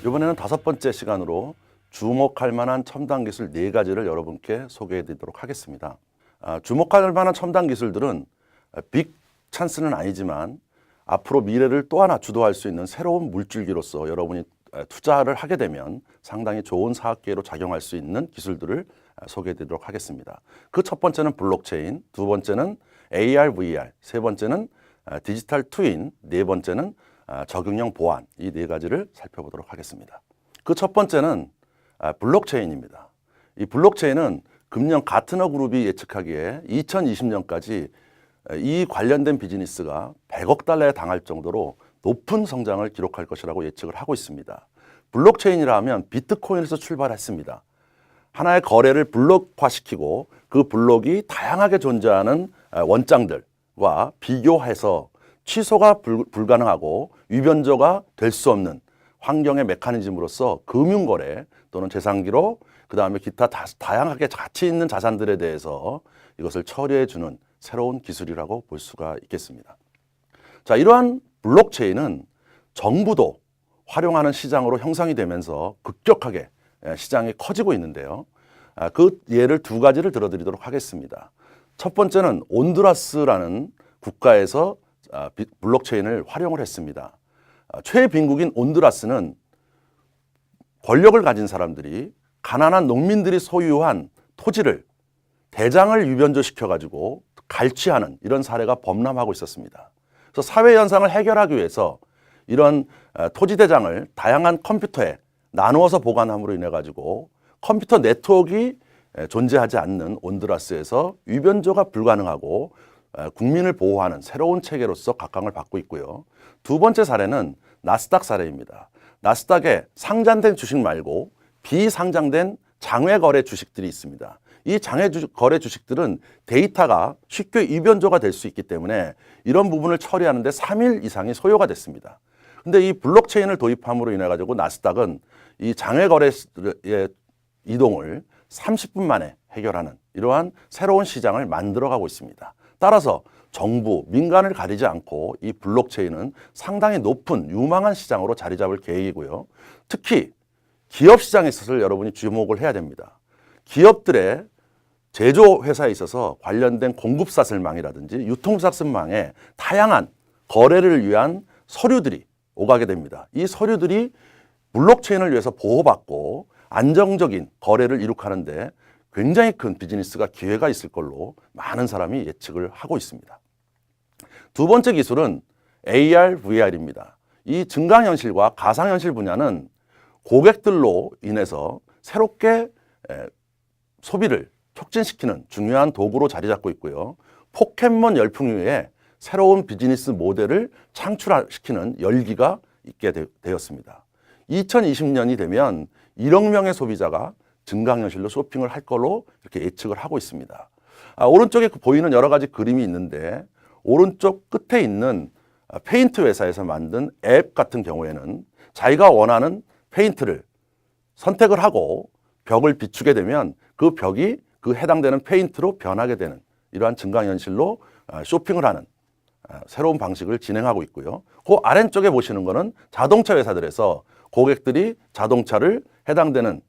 이번에는 5번째 시간으로 주목할 만한 첨단 기술 4가지를 여러분께 소개해 드리도록 하겠습니다. 주목할 만한 첨단 기술들은 빅 찬스는 아니지만 앞으로 미래를 또 하나 주도할 수 있는 새로운 물줄기로서 여러분이 투자를 하게 되면 상당히 좋은 사업 기회로 작용할 수 있는 기술들을 소개해 드리도록 하겠습니다. 그 첫 번째는 블록체인, 두 번째는 AR, VR, 세 번째는 디지털 트윈, 네 번째는 적용형 보안, 이 4가지를 살펴보도록 하겠습니다. 그 첫 번째는 블록체인입니다. 이 블록체인은 금년 가트너 그룹이 예측하기에 2020년까지 이 관련된 비즈니스가 100억 달러에 당할 정도로 높은 성장을 기록할 것이라고 예측을 하고 있습니다. 블록체인이라 하면 비트코인에서 출발했습니다. 하나의 거래를 블록화시키고 그 블록이 다양하게 존재하는 원장들과 비교해서 취소가 불가능하고 위변조가 될 수 없는 환경의 메커니즘으로서 금융거래 또는 재산기록, 그 다음에 기타 다양하게 가치 있는 자산들에 대해서 이것을 처리해주는 새로운 기술이라고 볼 수가 있겠습니다. 자, 이러한 블록체인은 정부도 활용하는 시장으로 형성이 되면서 급격하게 시장이 커지고 있는데요. 그 예를 2가지를 들어드리도록 하겠습니다. 첫 번째는 온두라스라는 국가에서 블록체인을 활용을 했습니다. 최빈국인 온두라스는 권력을 가진 사람들이 가난한 농민들이 소유한 토지를 대장을 유변조시켜가지고 갈취하는 이런 사례가 범람하고 있었습니다. 그래서 사회 현상을 해결하기 위해서 이런 토지 대장을 다양한 컴퓨터에 나누어서 보관함으로 인해 가지고 컴퓨터 네트워크가 존재하지 않는 온두라스에서 위변조가 불가능하고 국민을 보호하는 새로운 체계로서 각광을 받고 있고요. 두 번째 사례는 나스닥 사례입니다. 나스닥에 상장된 주식 말고 비상장된 장외거래 주식들이 있습니다. 이 장외거래 주식들은 데이터가 쉽게 위변조가 될 수 있기 때문에 이런 부분을 처리하는 데 3일 이상이 소요가 됐습니다. 근데 이 블록체인을 도입함으로 인해 가지고 나스닥은 이 장외거래의 이동을 30분 만에 해결하는 이러한 새로운 시장을 만들어가고 있습니다. 따라서 정부, 민간을 가리지 않고 이 블록체인은 상당히 높은 유망한 시장으로 자리 잡을 계획이고요. 특히 기업 시장에 있어서 여러분이 주목을 해야 됩니다. 기업들의 제조회사에 있어서 관련된 공급사슬망이라든지 유통사슬망에 다양한 거래를 위한 서류들이 오가게 됩니다. 이 서류들이 블록체인을 위해서 보호받고 안정적인 거래를 이룩하는데 굉장히 큰 비즈니스가 기회가 있을 걸로 많은 사람이 예측을 하고 있습니다. 두 번째 기술은 AR, VR입니다. 이 증강현실과 가상현실 분야는 고객들로 인해서 새롭게 소비를 촉진시키는 중요한 도구로 자리 잡고 있고요. 포켓몬 열풍 이후에 새로운 비즈니스 모델을 창출시키는 열기가 있게 되었습니다. 2020년이 되면 1억 명의 소비자가 증강현실로 쇼핑을 할 걸로 이렇게 예측을 하고 있습니다. 오른쪽에 보이는 여러 가지 그림이 있는데 오른쪽 끝에 있는 페인트 회사에서 만든 앱 같은 경우에는 자기가 원하는 페인트를 선택을 하고 벽을 비추게 되면 그 벽이 그 해당되는 페인트로 변하게 되는 이러한 증강현실로 쇼핑을 하는 새로운 방식을 진행하고 있고요. 그 아래쪽에 보시는 거는 자동차 회사들에서 고객들이 자동차를 해당되는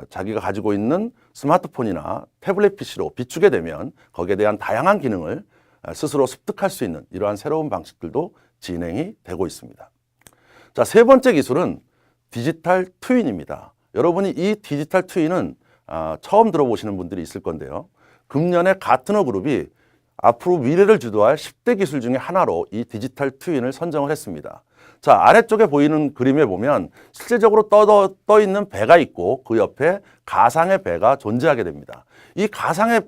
자기가 가지고 있는 스마트폰이나 태블릿 PC로 비추게 되면 거기에 대한 다양한 기능을 스스로 습득할 수 있는 이러한 새로운 방식들도 진행이 되고 있습니다. 자, 세 번째 기술은 디지털 트윈입니다. 여러분이 이 디지털 트윈은 처음 들어보시는 분들이 있을 건데요. 금년에 가트너 그룹이 앞으로 미래를 주도할 10대 기술 중에 하나로 이 디지털 트윈을 선정을 했습니다. 자, 아래쪽에 보이는 그림에 보면 실제적으로 떠 있는 배가 있고 그 옆에 가상의 배가 존재하게 됩니다. 이 가상에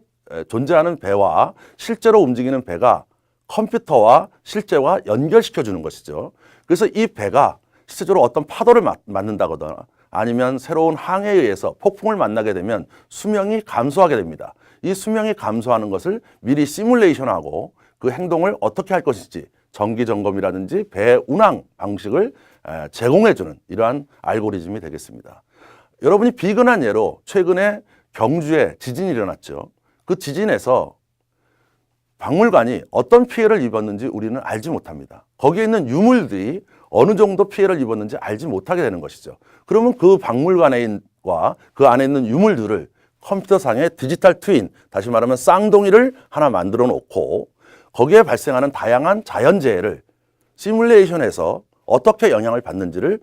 존재하는 배와 실제로 움직이는 배가 컴퓨터와 실제와 연결시켜 주는 것이죠. 그래서 이 배가 실제적으로 어떤 파도를 맞는다거나 아니면 새로운 항해에 의해서 폭풍을 만나게 되면 수명이 감소하게 됩니다. 이 수명이 감소하는 것을 미리 시뮬레이션하고 그 행동을 어떻게 할 것인지 정기 점검이라든지 배 운항 방식을 제공해주는 이러한 알고리즘이 되겠습니다. 여러분이 비근한 예로 최근에 경주에 지진이 일어났죠. 그 지진에서 박물관이 어떤 피해를 입었는지 우리는 알지 못합니다. 거기에 있는 유물들이 어느 정도 피해를 입었는지 알지 못하게 되는 것이죠. 그러면 그 박물관과 그 안에 있는 유물들을 컴퓨터상의 디지털 트윈, 다시 말하면 쌍둥이를 하나 만들어 놓고 거기에 발생하는 다양한 자연재해를 시뮬레이션에서 어떻게 영향을 받는지를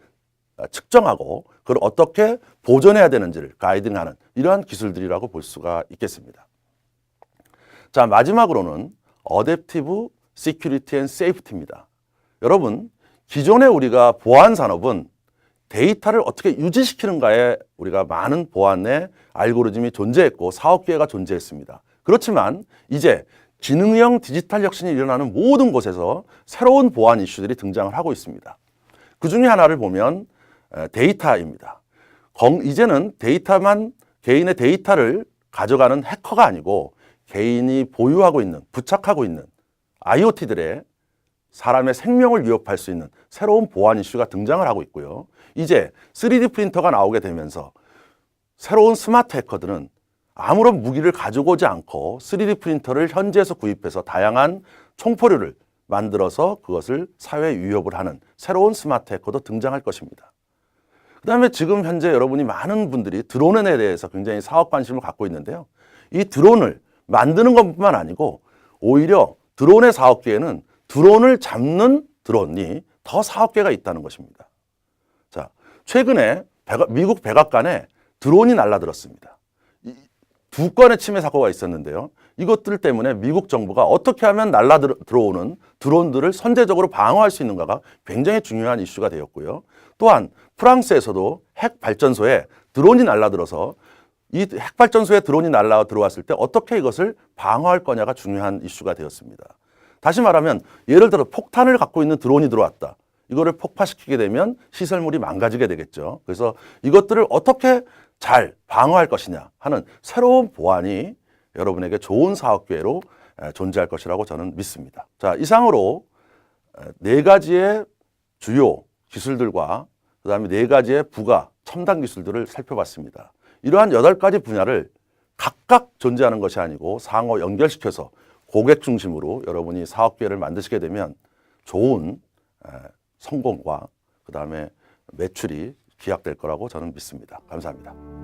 측정하고 그걸 어떻게 보존해야 되는지를 가이딩하는 이러한 기술들이라고 볼 수가 있겠습니다. 자, 마지막으로는 어댑티브 시큐리티 앤 세이프티입니다. 여러분, 기존에 우리가 보안 산업은 데이터를 어떻게 유지시키는가에 우리가 많은 보안의 알고리즘이 존재했고 사업 기회가 존재했습니다. 그렇지만 이제 기능형 디지털 혁신이 일어나는 모든 곳에서 새로운 보안 이슈들이 등장을 하고 있습니다. 그 중에 하나를 보면 데이터입니다. 이제는 데이터만 개인의 데이터를 가져가는 해커가 아니고 개인이 보유하고 있는, 부착하고 있는 IoT들의 사람의 생명을 위협할 수 있는 새로운 보안 이슈가 등장을 하고 있고요. 이제 3D 프린터가 나오게 되면서 새로운 스마트 해커들은 아무런 무기를 가지고 오지 않고 3D 프린터를 현지에서 구입해서 다양한 총포류를 만들어서 그것을 사회에 위협을 하는 새로운 스마트 해커도 등장할 것입니다. 그 다음에 지금 현재 여러분이 많은 분들이 드론에 대해서 굉장히 사업 관심을 갖고 있는데요. 이 드론을 만드는 것뿐만 아니고 오히려 드론의 사업 기회는 드론을 잡는 드론이 더 사업 기회가 있다는 것입니다. 자, 최근에 미국 백악관에 드론이 날아들었습니다. 2건의 침해 사고가 있었는데요. 이것들 때문에 미국 정부가 어떻게 하면 들어오는 드론들을 선제적으로 방어할 수 있는가가 굉장히 중요한 이슈가 되었고요. 또한 프랑스에서도 핵 발전소에 드론이 날아들어서 이 핵 발전소에 드론이 날아 들어왔을 때 어떻게 이것을 방어할 거냐가 중요한 이슈가 되었습니다. 다시 말하면 예를 들어 폭탄을 갖고 있는 드론이 들어왔다. 이거를 폭파시키게 되면 시설물이 망가지게 되겠죠. 그래서 이것들을 어떻게 잘 방어할 것이냐 하는 새로운 보안이 여러분에게 좋은 사업 기회로 존재할 것이라고 저는 믿습니다. 자, 이상으로 4가지의 주요 기술들과 그다음에 4가지의 부가 첨단 기술들을 살펴봤습니다. 이러한 8가지 분야를 각각 존재하는 것이 아니고 상호 연결시켜서 고객 중심으로 여러분이 사업 기회를 만드시게 되면 좋은 성공과 그다음에 매출이 기약될 거라고 저는 믿습니다. 감사합니다.